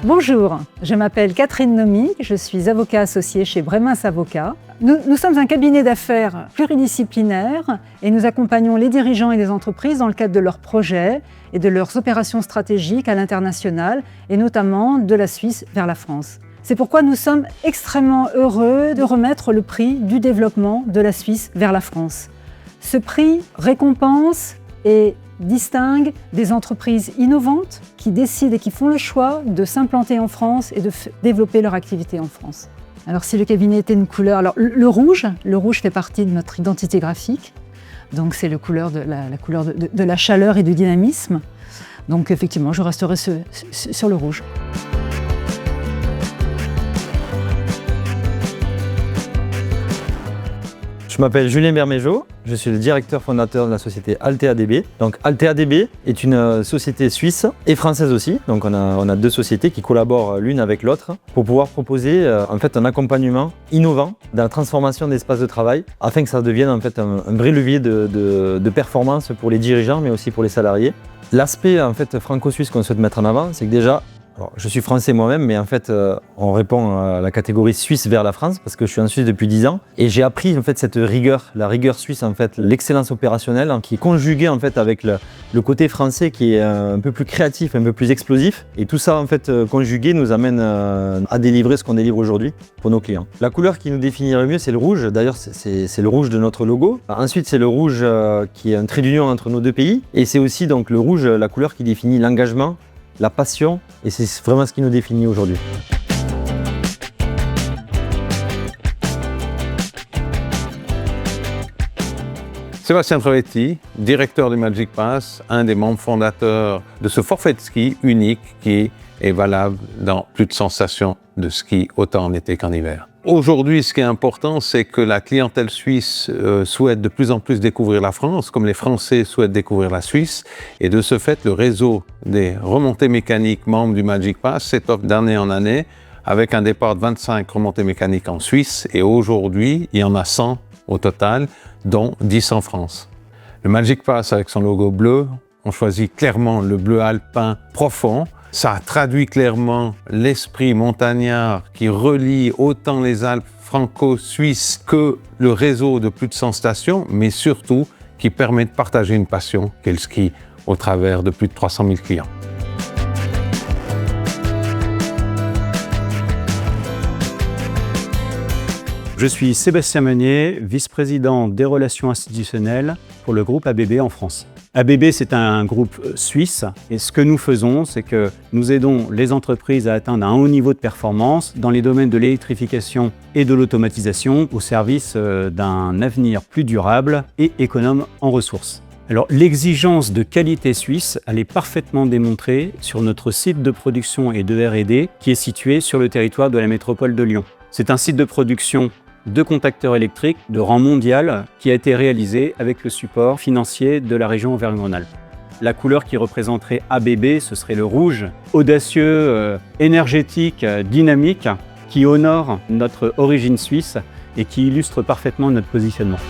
Bonjour, je m'appelle Catherine Nomy, je suis avocat associé chez Bremens Avocats. Nous sommes un cabinet d'affaires pluridisciplinaire et nous accompagnons les dirigeants et les entreprises dans le cadre de leurs projets et de leurs opérations stratégiques à l'international et notamment de la Suisse vers la France. C'est pourquoi nous sommes extrêmement heureux de remettre le prix du développement de la Suisse vers la France. Ce prix récompense et distingue des entreprises innovantes qui décident et qui font le choix de s'implanter en France et de développer leur activité en France. Alors si le cabinet était une couleur, alors le rouge fait partie de notre identité graphique, donc c'est la couleur de la chaleur et du dynamisme. Donc effectivement, je resterai sur le rouge. Je m'appelle Julien Bermejo, je suis le directeur fondateur de la société AlteaDB. Donc AlteaDB est une société suisse et française aussi. Donc on a deux sociétés qui collaborent l'une avec l'autre pour pouvoir proposer un accompagnement innovant dans la transformation d'espaces de travail afin que ça devienne un vrai levier de performance pour les dirigeants mais aussi pour les salariés. L'aspect franco-suisse qu'on souhaite mettre en avant, c'est que déjà, alors, je suis français moi-même, mais on répond à la catégorie Suisse vers la France parce que je suis en Suisse depuis 10 ans et j'ai appris cette rigueur, la rigueur suisse l'excellence opérationnelle qui est conjuguée avec le côté français qui est un peu plus créatif, un peu plus explosif et tout ça conjugué nous amène à délivrer ce qu'on délivre aujourd'hui pour nos clients. La couleur qui nous définit le mieux, c'est le rouge. D'ailleurs, c'est le rouge de notre logo. Ensuite, c'est le rouge qui est un trait d'union entre nos deux pays et c'est aussi donc le rouge, la couleur qui définit l'engagement, la passion, et c'est vraiment ce qui nous définit aujourd'hui. Sébastien Trovetti, directeur du Magic Pass, un des membres fondateurs de ce forfait de ski unique qui est valable dans plus de 100 stations de ski, autant en été qu'en hiver. Aujourd'hui, ce qui est important, c'est que la clientèle suisse souhaite de plus en plus découvrir la France, comme les Français souhaitent découvrir la Suisse. Et de ce fait, le réseau des remontées mécaniques membres du Magic Pass s'étoffe d'année en année, avec un départ de 25 remontées mécaniques en Suisse. Et aujourd'hui, il y en a 100 au total, dont 10 en France. Le Magic Pass, avec son logo bleu, on choisit clairement le bleu alpin profond. Ça traduit clairement l'esprit montagnard qui relie autant les Alpes franco-suisses que le réseau de plus de 100 stations, mais surtout qui permet de partager une passion qu'est le ski au travers de plus de 300 000 clients. Je suis Sébastien Meunier, vice-président des relations institutionnelles pour le groupe ABB en France. ABB, c'est un groupe suisse et ce que nous faisons, c'est que nous aidons les entreprises à atteindre un haut niveau de performance dans les domaines de l'électrification et de l'automatisation au service d'un avenir plus durable et économe en ressources. Alors, l'exigence de qualité suisse, elle est parfaitement démontrée sur notre site de production et de R&D qui est situé sur le territoire de la métropole de Lyon. C'est un site de production de contacteurs électriques de rang mondial qui a été réalisé avec le support financier de la région Auvergne-Rhône-Alpes. La couleur qui représenterait ABB, ce serait le rouge, audacieux, énergétique, dynamique, qui honore notre origine suisse et qui illustre parfaitement notre positionnement.